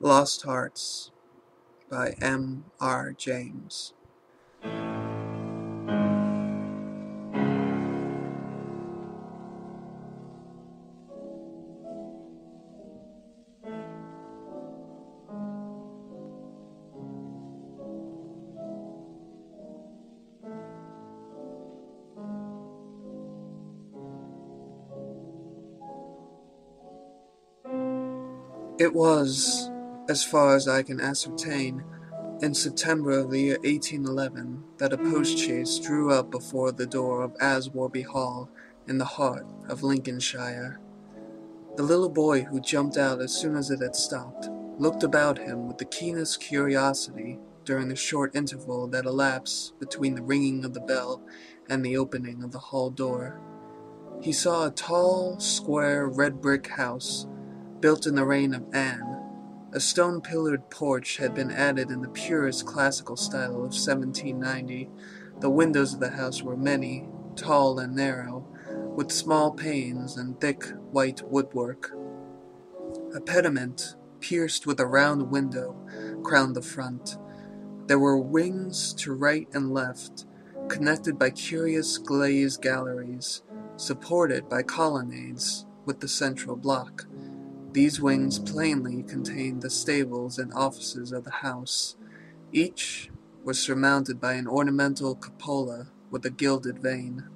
Lost Hearts by M.R. James. It was, as far as I can ascertain, in September of the year 1811 that a post-chaise drew up before the door of Aswarby Hall in the heart of Lincolnshire. The little boy who jumped out as soon as it had stopped looked about him with the keenest curiosity during the short interval that elapsed between the ringing of the bell and the opening of the hall door. He saw a tall, square, red-brick house built in the reign of Anne. A stone-pillared porch had been added in the purest classical style of 1790. The windows of the house were many, tall and narrow, with small panes and thick white woodwork. A pediment, pierced with a round window, crowned the front. There were wings to right and left, connected by curious glazed galleries, supported by colonnades with the central block. These wings plainly contained the stables and offices of the house. Each was surmounted by an ornamental cupola with a gilded vane.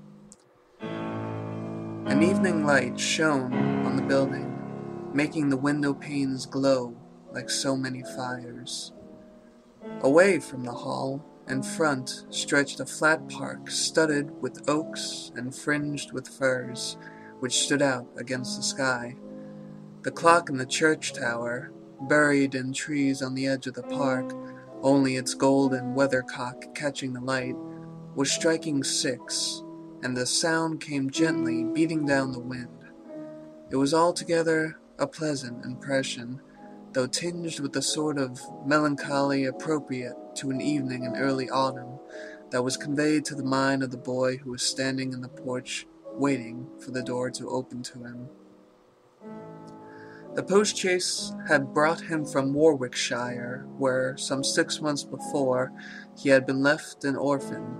An evening light shone on the building, making the window panes glow like so many fires. Away from the hall, in front, stretched a flat park studded with oaks and fringed with firs, which stood out against the sky. The clock in the church tower, buried in trees on the edge of the park, only its golden weathercock catching the light, was striking 6, and the sound came gently beating down the wind. It was altogether a pleasant impression, though tinged with the sort of melancholy appropriate to an evening in early autumn that was conveyed to the mind of the boy who was standing in the porch waiting for the door to open to him. The post-chaise had brought him from Warwickshire, where, some 6 months before, he had been left an orphan.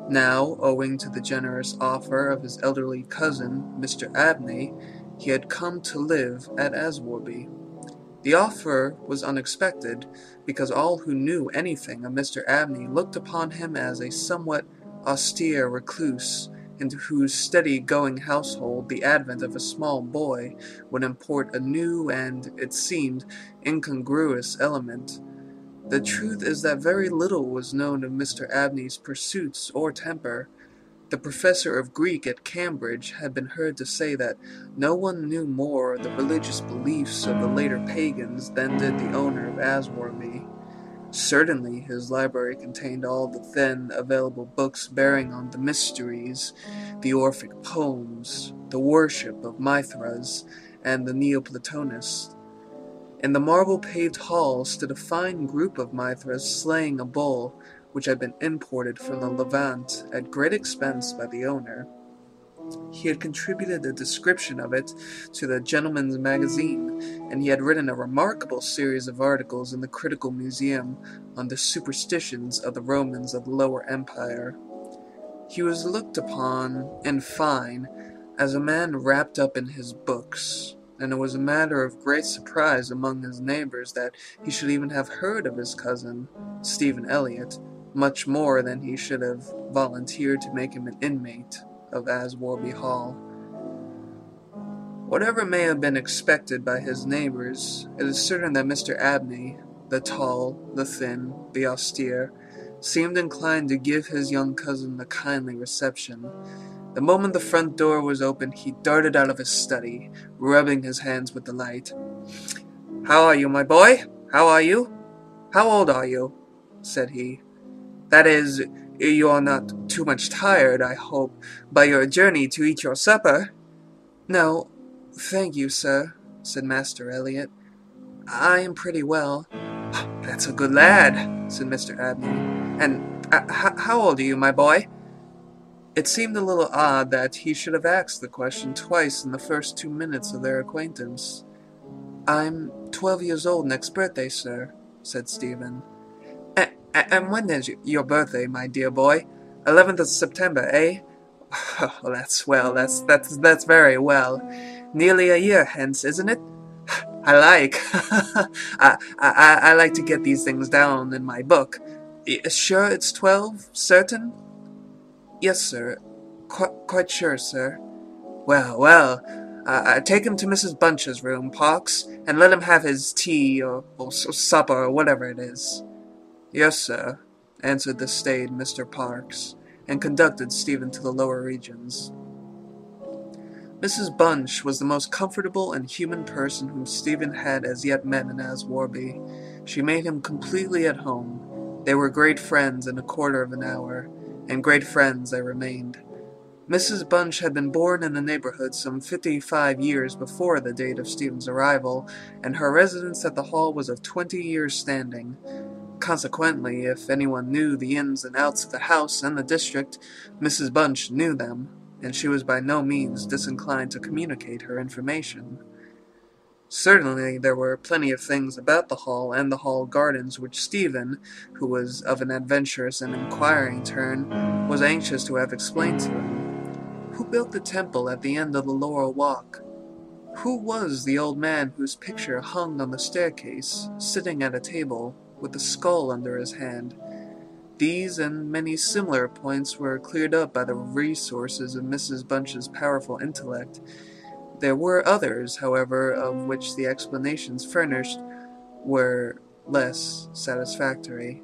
Now, owing to the generous offer of his elderly cousin, Mr. Abney, he had come to live at Aswarby. The offer was unexpected, because all who knew anything of Mr. Abney looked upon him as a somewhat austere recluse, into whose steady-going household the advent of a small boy would import a new and, it seemed, incongruous element. The truth is that very little was known of Mr. Abney's pursuits or temper. The professor of Greek at Cambridge had been heard to say that no one knew more of the religious beliefs of the later pagans than did the owner of Aswarby. Certainly his library contained all the then available books bearing on the mysteries, the Orphic poems, the worship of Mithras, and the Neoplatonists. In the marble-paved hall stood a fine group of Mithras slaying a bull, which had been imported from the Levant at great expense by the owner. He had contributed a description of it to the Gentleman's Magazine, and he had written a remarkable series of articles in the Critical Museum on the superstitions of the Romans of the Lower Empire. He was looked upon, in fine, as a man wrapped up in his books, and it was a matter of great surprise among his neighbors that he should even have heard of his cousin, Stephen Elliott, much more than he should have volunteered to make him an inmate of Aswarby Hall. Whatever may have been expected by his neighbors, it is certain that Mr. Abney, the tall, the thin, the austere, seemed inclined to give his young cousin a kindly reception. The moment the front door was opened, he darted out of his study, rubbing his hands with delight. "How are you, my boy? How are you? How old are you?" said he. "That is, you are not too much tired, I hope, by your journey to eat your supper?" "No, thank you, sir," said Master Elliot. "I am pretty well." "That's a good lad," said Mr. Abney. "And how old are you, my boy?" It seemed a little odd that he should have asked the question twice in the first 2 minutes of their acquaintance. I'm 12 years old next birthday, sir, said Stephen. And when is your birthday, my dear boy? 11th of September, eh? Oh, that's well, that's very well. Nearly a year hence, isn't it? I like. I like to get these things down in my book. Sure it's 12? Certain? Yes, sir. Quite sure, sir. Well, take him to Mrs. Bunch's room, Parks, and let him have his tea or supper or whatever it is. Yes, sir, answered the staid Mr. Parks, and conducted Stephen to the lower regions. Mrs. Bunch was the most comfortable and human person whom Stephen had as yet met in Aswarby. She made him completely at home. They were great friends in a quarter of an hour, and great friends they remained. Mrs. Bunch had been born in the neighborhood some 55 years before the date of Stephen's arrival, and her residence at the Hall was of 20 years' standing. Consequently, if anyone knew the ins and outs of the house and the district, Mrs. Bunch knew them, and she was by no means disinclined to communicate her information. Certainly there were plenty of things about the Hall and the Hall gardens which Stephen, who was of an adventurous and inquiring turn, was anxious to have explained to him. Who built the temple at the end of the Laurel Walk? Who was the old man whose picture hung on the staircase, sitting at a table, with a skull under his hand? These and many similar points were cleared up by the resources of Mrs. Bunch's powerful intellect. There were others, however, of which the explanations furnished were less satisfactory.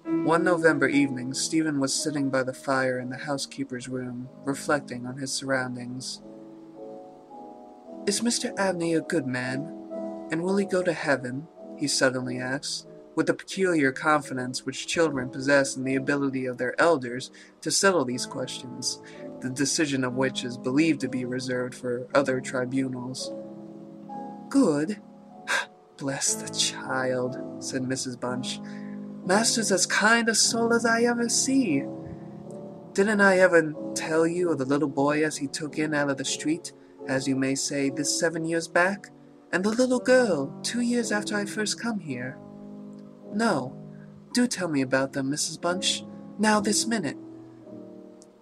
One November evening, Stephen was sitting by the fire in the housekeeper's room, reflecting on his surroundings. "Is Mr. Abney a good man, and will he go to heaven?" he suddenly asked, with the peculiar confidence which children possess in the ability of their elders to settle these questions, the decision of which is believed to be reserved for other tribunals. "Good? Bless the child," said Mrs. Bunch. "Master's as kind a soul as I ever see. Didn't I ever tell you of the little boy as he took in out of the street, as you may say, this 7 years back? And the little girl, 2 years after I first come here? No. Do tell me about them, Mrs. Bunch. Now this minute."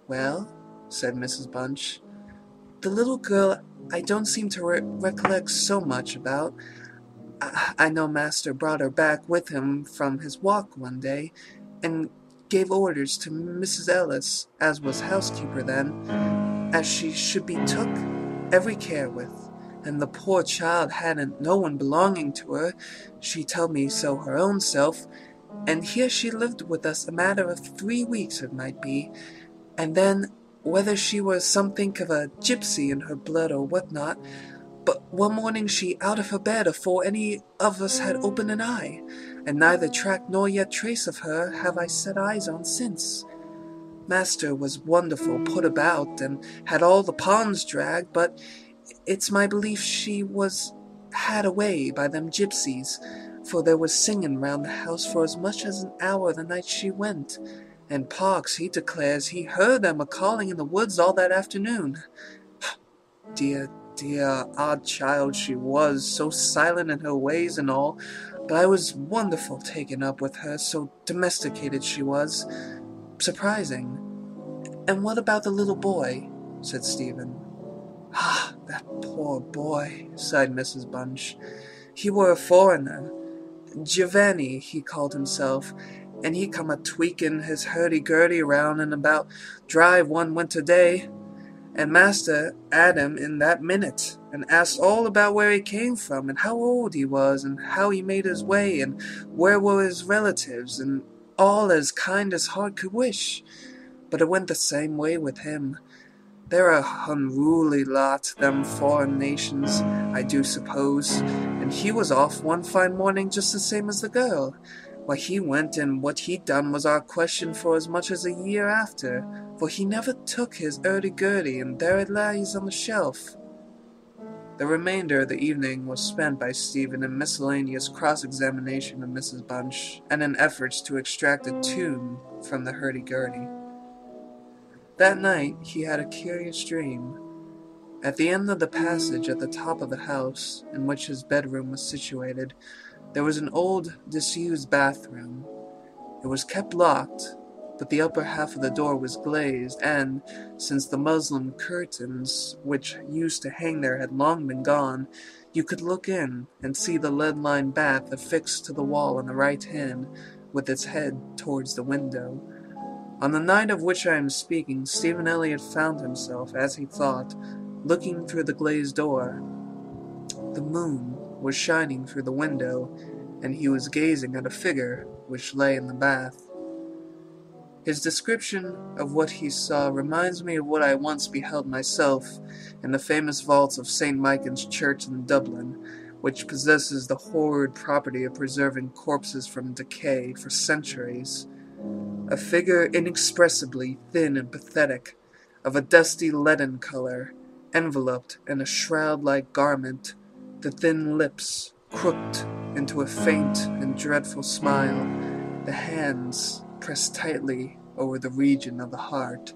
"Well," said Mrs. Bunch, "the little girl I don't seem to recollect so much about. I know Master brought her back with him from his walk one day, and gave orders to Mrs. Ellis, as was housekeeper then, as she should be took every care with, and the poor child hadn't no one belonging to her, she told me so her own self, and here she lived with us a matter of 3 weeks it might be, and then whether she was somethink of a gypsy in her blood or what not, but one morning she out of her bed afore any of us had opened an eye, and neither track nor yet trace of her have I set eyes on since. Master was wonderful put about, and had all the ponds dragged, but it's my belief she was had away by them gypsies, for there was singing round the house for as much as an hour the night she went, and Parks he declares he heard them a-calling in the woods all that afternoon. Dear, odd child she was, so silent in her ways and all, but I was wonderful taken up with her, so domesticated she was. Surprising. And what about the little boy?" said Stephen. "Ah, that poor boy," sighed Mrs. Bunch. "He were a foreigner. Giovanni, he called himself, and he come a-tweaking his hurdy-gurdy round and about drive one winter day, and Master 'ad him in that minute, and asked all about where he came from, and how old he was, and how he made his way, and where were his relatives, and all as kind as heart could wish. But it went the same way with him. They're a unruly lot, them foreign nations, I do suppose, and he was off one fine morning just the same as the girl. Why, he went, and what he done was our question for as much as a year after, for he never took his hurdy-gurdy, and there it lies on the shelf." The remainder of the evening was spent by Stephen in miscellaneous cross-examination of Mrs. Bunch, and in efforts to extract a tune from the hurdy-gurdy. That night he had a curious dream. At the end of the passage at the top of the house, in which his bedroom was situated, there was an old, disused bathroom. It was kept locked, but the upper half of the door was glazed, and, since the muslin curtains which used to hang there had long been gone, you could look in and see the lead-lined bath affixed to the wall on the right hand, with its head towards the window. On the night of which I am speaking, Stephen Elliott found himself, as he thought, looking through the glazed door. The moon was shining through the window, and he was gazing at a figure which lay in the bath. His description of what he saw reminds me of what I once beheld myself in the famous vaults of St. Michan's Church in Dublin, which possesses the horrid property of preserving corpses from decay for centuries. A figure inexpressibly thin and pathetic, of a dusty leaden color, enveloped in a shroud-like garment, the thin lips crooked into a faint and dreadful smile, the hands pressed tightly over the region of the heart.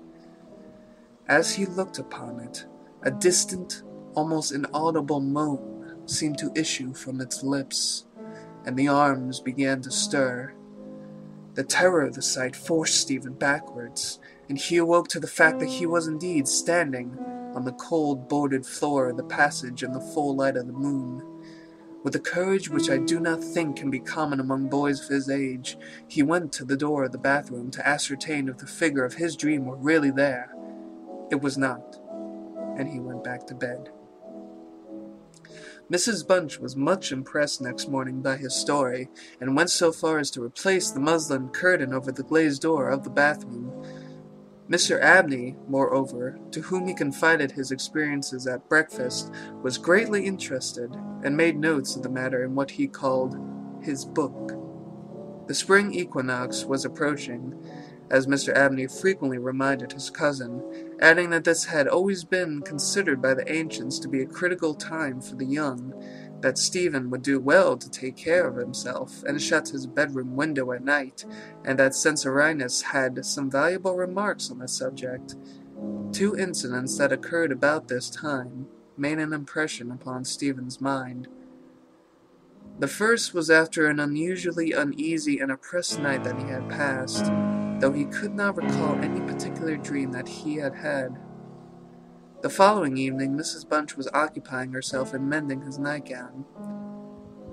As he looked upon it, a distant, almost inaudible moan seemed to issue from its lips, and the arms began to stir. The terror of the sight forced Stephen backwards, and he awoke to the fact that he was indeed standing on the cold boarded floor of the passage in the full light of the moon. With a courage which I do not think can be common among boys of his age, he went to the door of the bathroom to ascertain if the figure of his dream were really there. It was not, and he went back to bed. Mrs. Bunch was much impressed next morning by his story, and went so far as to replace the muslin curtain over the glazed door of the bathroom. Mr. Abney, moreover, to whom he confided his experiences at breakfast, was greatly interested, and made notes of the matter in what he called his book. The spring equinox was approaching, as Mr. Abney frequently reminded his cousin, adding that this had always been considered by the ancients to be a critical time for the young, that Stephen would do well to take care of himself and shut his bedroom window at night, and that Censorinus had some valuable remarks on the subject. Two incidents that occurred about this time made an impression upon Stephen's mind. The first was after an unusually uneasy and oppressed night that he had passed, though he could not recall any particular dream that he had had. The following evening, Mrs. Bunch was occupying herself in mending his nightgown.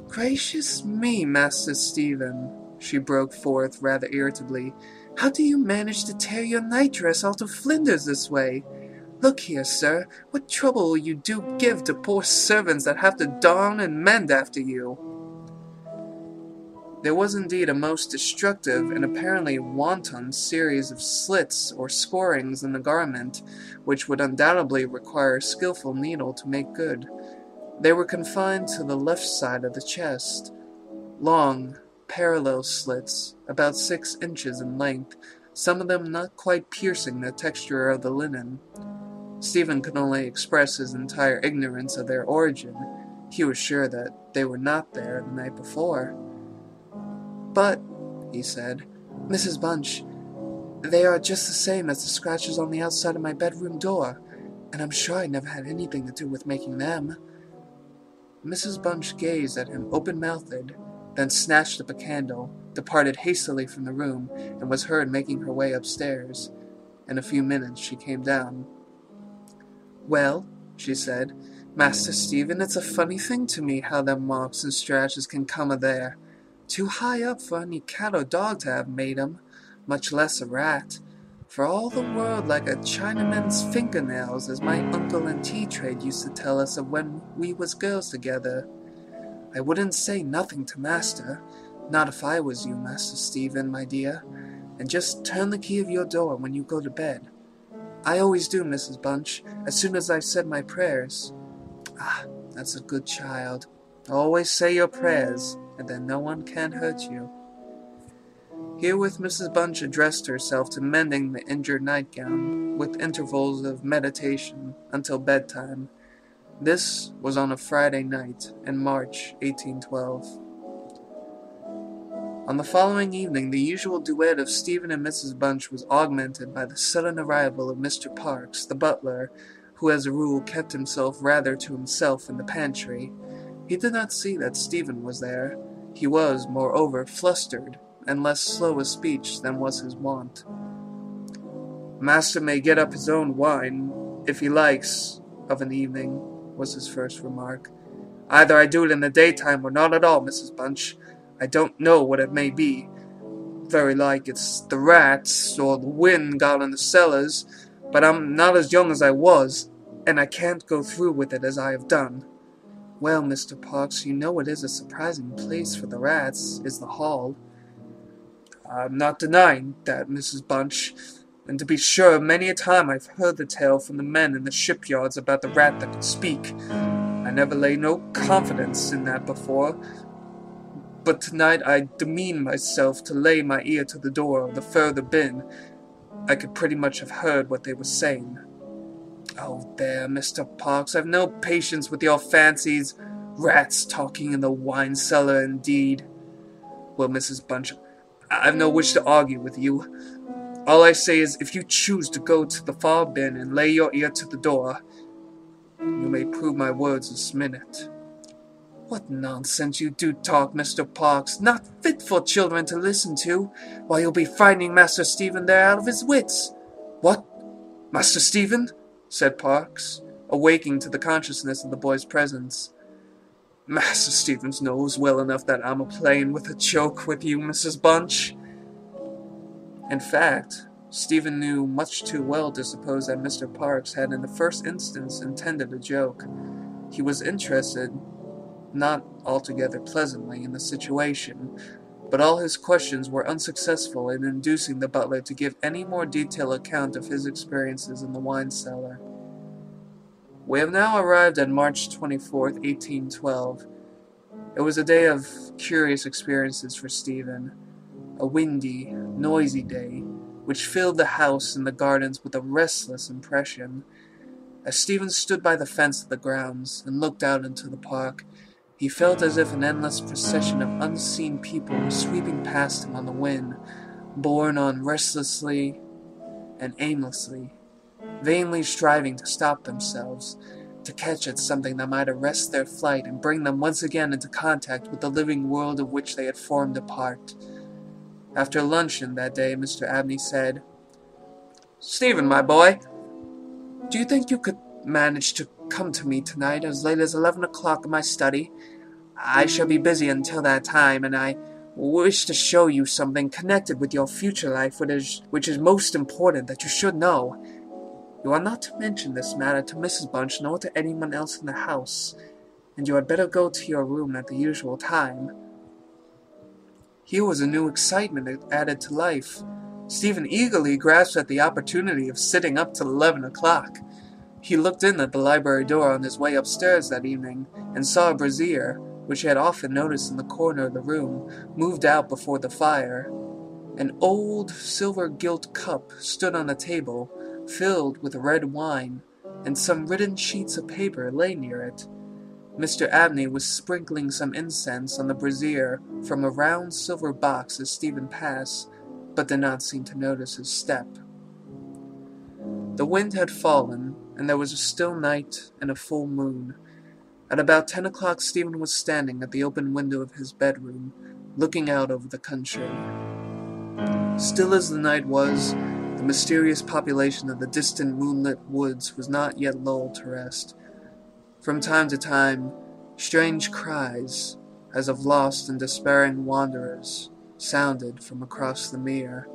"Gracious me, Master Stephen," she broke forth rather irritably, "how do you manage to tear your nightdress all to flinders this way? Look here, sir, what trouble you do give to poor servants that have to darn and mend after you." There was indeed a most destructive and apparently wanton series of slits or scorings in the garment, which would undoubtedly require a skilful needle to make good. They were confined to the left side of the chest, long, parallel slits, about 6 inches in length, some of them not quite piercing the texture of the linen. Stephen could only express his entire ignorance of their origin. He was sure that they were not there the night before. "But," he said, "Mrs. Bunch, they are just the same as the scratches on the outside of my bedroom door, and I'm sure I never had anything to do with making them." Mrs. Bunch gazed at him open-mouthed, then snatched up a candle, departed hastily from the room, and was heard making her way upstairs. In a few minutes she came down. "Well," she said, "Master Stephen, it's a funny thing to me how them marks and scratches can come there. Too high up for any cat or dog to have made 'em, much less a rat. For all the world like a Chinaman's fingernails, as my uncle in tea-trade used to tell us of when we was girls together. I wouldn't say nothing to master, not if I was you, Master Stephen, my dear, and just turn the key of your door when you go to bed. I always do, Mrs. Bunch, as soon as I've said my prayers." "Ah, that's a good child. Always say your prayers, and then no one can hurt you." Herewith Mrs. Bunch addressed herself to mending the injured nightgown, with intervals of meditation, until bedtime. This was on a Friday night in March 1812. On the following evening, the usual duet of Stephen and Mrs. Bunch was augmented by the sudden arrival of Mr. Parks, the butler, who as a rule kept himself rather to himself in the pantry. He did not see that Stephen was there. He was, moreover, flustered, and less slow of speech than was his wont. "Master may get up his own wine, if he likes, of an evening," was his first remark. "Either I do it in the daytime or not at all, Mrs. Bunch. I don't know what it may be. Very like it's the rats, or the wind got in the cellars, but I'm not as young as I was, and I can't go through with it as I have done." "Well, Mr. Parks, you know it is a surprising place for the rats, is the hall." "I'm not denying that, Mrs. Bunch, and to be sure, many a time I've heard the tale from the men in the shipyards about the rat that could speak. I never lay no confidence in that before, but tonight I demean myself to lay my ear to the door of the further bin. I could pretty much have heard what they were saying." "Oh, there, Mr. Parks, I've no patience with your fancies. Rats talking in the wine cellar, indeed." "Well, Mrs. Bunch, I've no wish to argue with you. All I say is, if you choose to go to the far bin and lay your ear to the door, you may prove my words this minute." "What nonsense you do talk, Mr. Parks. Not fit for children to listen to, while you'll be frightening Master Stephen there out of his wits." "What? Master Stephen?" said Parks, awaking to the consciousness of the boy's presence. "Master Stephen knows well enough that I'm a-playing with a joke with you, Mrs. Bunch." In fact, Stephen knew much too well to suppose that Mr. Parks had in the first instance intended a joke. He was interested, not altogether pleasantly, in the situation, but all his questions were unsuccessful in inducing the butler to give any more detailed account of his experiences in the wine cellar. We have now arrived at March 24th, 1812. It was a day of curious experiences for Stephen, a windy, noisy day, which filled the house and the gardens with a restless impression. As Stephen stood by the fence of the grounds and looked out into the park, he felt as if an endless procession of unseen people was sweeping past him on the wind, borne on restlessly and aimlessly, vainly striving to stop themselves, to catch at something that might arrest their flight and bring them once again into contact with the living world of which they had formed a part. After luncheon that day, Mr. Abney said, "Stephen, my boy, do you think you could manage to come to me tonight as late as 11 o'clock in my study? I shall be busy until that time, and I wish to show you something connected with your future life which is most important that you should know. You are not to mention this matter to Mrs. Bunch nor to anyone else in the house, and you had better go to your room at the usual time." Here was a new excitement added to life. Stephen eagerly grasped at the opportunity of sitting up till 11 o'clock. He looked in at the library door on his way upstairs that evening, and saw a brazier, which he had often noticed in the corner of the room, moved out before the fire. An old silver-gilt cup stood on a table, filled with red wine, and some written sheets of paper lay near it. Mr. Abney was sprinkling some incense on the brazier from a round silver box as Stephen passed, but did not seem to notice his step. The wind had fallen, and there was a still night and a full moon. At about 10 o'clock Stephen was standing at the open window of his bedroom, looking out over the country. Still as the night was, the mysterious population of the distant moonlit woods was not yet lulled to rest. From time to time, strange cries, as of lost and despairing wanderers, sounded from across the mere.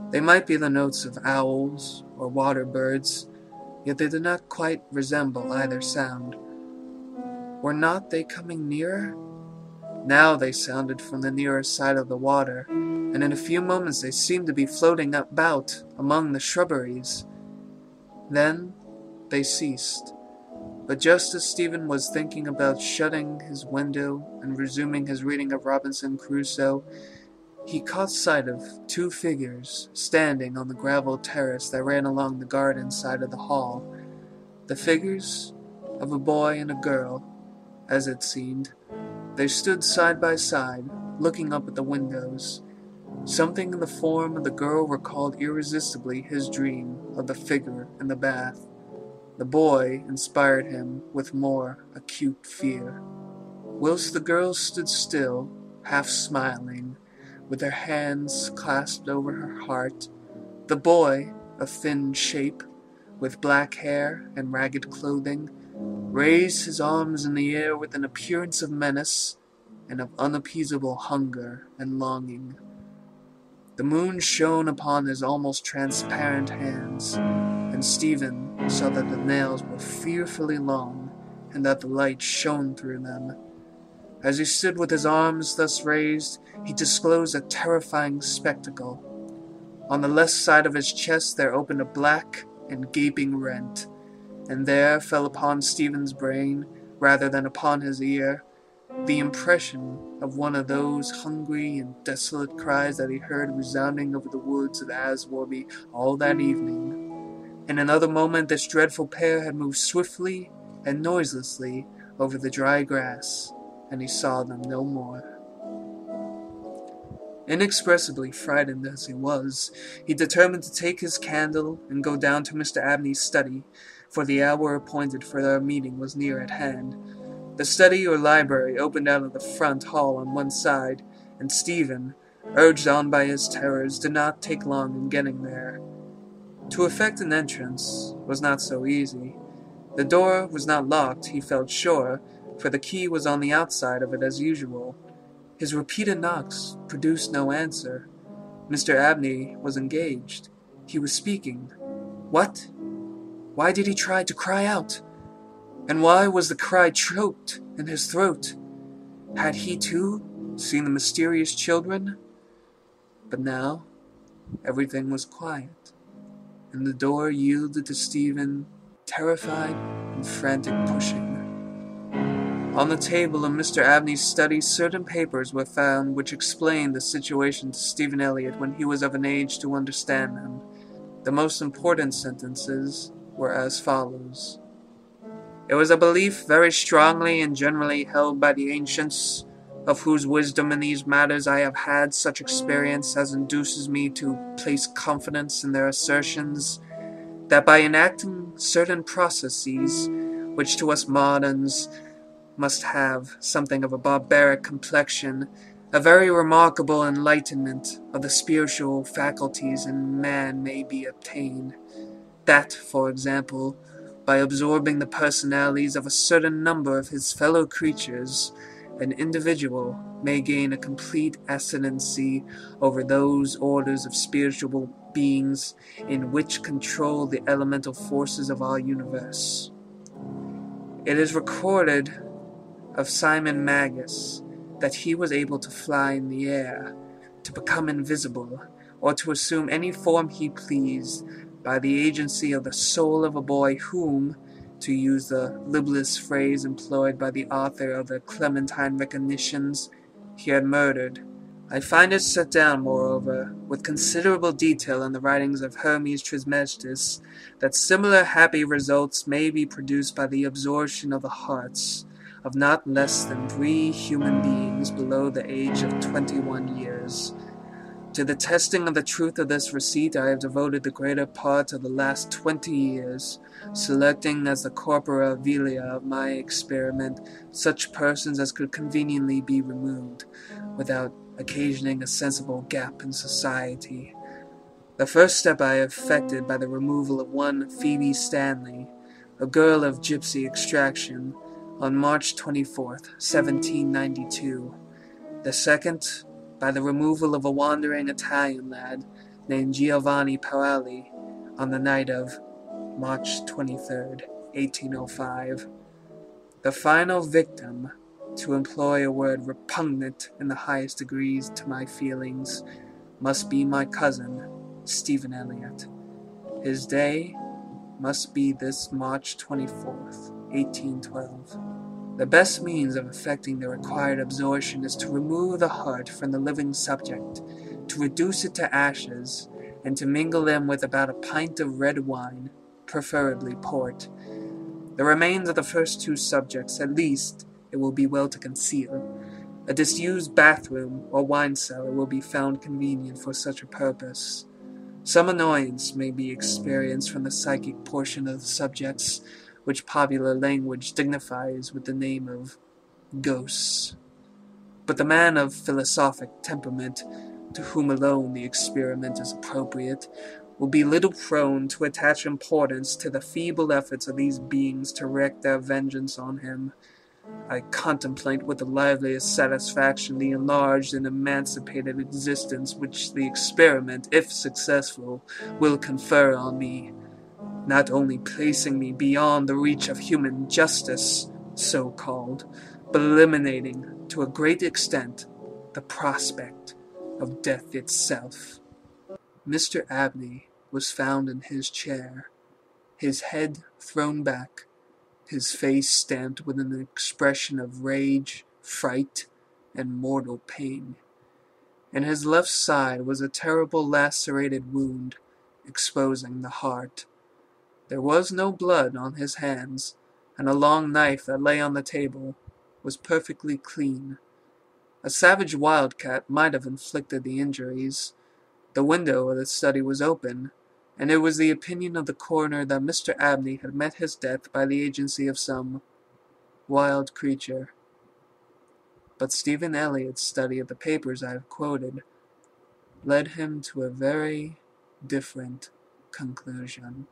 They might be the notes of owls or water birds, yet they did not quite resemble either sound. Were not they coming nearer? Now they sounded from the nearer side of the water, and in a few moments they seemed to be floating about among the shrubberies. Then they ceased. But just as Stephen was thinking about shutting his window and resuming his reading of Robinson Crusoe, he caught sight of two figures standing on the gravel terrace that ran along the garden side of the hall. The figures of a boy and a girl, as it seemed. They stood side by side, looking up at the windows. Something in the form of the girl recalled irresistibly his dream of the figure in the bath. The boy inspired him with more acute fear. Whilst the girl stood still, half smiling, with her hands clasped over her heart, the boy, a thin shape, with black hair and ragged clothing, raised his arms in the air with an appearance of menace and of unappeasable hunger and longing. The moon shone upon his almost transparent hands, and Stephen saw that the nails were fearfully long, and that the light shone through them. As he stood with his arms thus raised, he disclosed a terrifying spectacle. On the left side of his chest there opened a black and gaping rent, and there fell upon Stephen's brain, rather than upon his ear, the impression of one of those hungry and desolate cries that he heard resounding over the woods of Aswarby all that evening. In another moment this dreadful pair had moved swiftly and noiselessly over the dry grass, and he saw them no more. Inexpressibly frightened as he was, he determined to take his candle and go down to Mr. Abney's study, for the hour appointed for their meeting was near at hand. The study or library opened out of the front hall on one side, and Stephen, urged on by his terrors, did not take long in getting there. To effect an entrance was not so easy. The door was not locked, he felt sure, for the key was on the outside of it as usual. His repeated knocks produced no answer. Mr. Abney was engaged. He was speaking. What? Why did he try to cry out? And why was the cry choked in his throat? Had he, too, seen the mysterious children? But now everything was quiet, and the door yielded to Stephen, terrified and frantic pushing. On the table in Mr. Abney's study, certain papers were found which explained the situation to Stephen Elliott when he was of an age to understand them. The most important sentences were as follows. It was a belief very strongly and generally held by the ancients, of whose wisdom in these matters I have had such experience as induces me to place confidence in their assertions, that by enacting certain processes, which to us moderns must have something of a barbaric complexion, a very remarkable enlightenment of the spiritual faculties in man may be obtained. That, for example, by absorbing the personalities of a certain number of his fellow creatures, an individual may gain a complete ascendancy over those orders of spiritual beings in which control the elemental forces of our universe. It is recorded of Simon Magus that he was able to fly in the air, to become invisible, or to assume any form he pleased by the agency of the soul of a boy whom, to use the libellous phrase employed by the author of the Clementine Recognitions, he had murdered. I find it set down, moreover, with considerable detail in the writings of Hermes Trismegistus, that similar happy results may be produced by the absorption of the hearts of not less than 3 human beings below the age of 21 years. To the testing of the truth of this receipt I have devoted the greater part of the last 20 years, selecting as the corpora vilia of my experiment such persons as could conveniently be removed, without occasioning a sensible gap in society. The first step I effected by the removal of one Phoebe Stanley, a girl of gypsy extraction, on March 24th, 1792. The second, by the removal of a wandering Italian lad named Giovanni Paoli on the night of March 23rd, 1805. The final victim, to employ a word repugnant in the highest degrees to my feelings, must be my cousin, Stephen Elliott. His day must be this March 24th, 1812. The best means of effecting the required absorption is to remove the heart from the living subject, to reduce it to ashes, and to mingle them with about a pint of red wine, preferably port. The remains of the first 2 subjects, at least, it will be well to conceal. A disused bathroom or wine cellar will be found convenient for such a purpose. Some annoyance may be experienced from the psychic portion of the subjects, which popular language dignifies with the name of ghosts. But the man of philosophic temperament, to whom alone the experiment is appropriate, will be little prone to attach importance to the feeble efforts of these beings to wreak their vengeance on him. I contemplate with the liveliest satisfaction the enlarged and emancipated existence which the experiment, if successful, will confer on me, not only placing me beyond the reach of human justice, so-called, but eliminating, to a great extent, the prospect of death itself. Mr. Abney was found in his chair, his head thrown back, his face stamped with an expression of rage, fright, and mortal pain. In his left side was a terrible lacerated wound, exposing the heart. There was no blood on his hands, and a long knife that lay on the table was perfectly clean. A savage wildcat might have inflicted the injuries. The window of the study was open, and it was the opinion of the coroner that Mr. Abney had met his death by the agency of some wild creature. But Stephen Eliot's study of the papers I have quoted led him to a very different conclusion.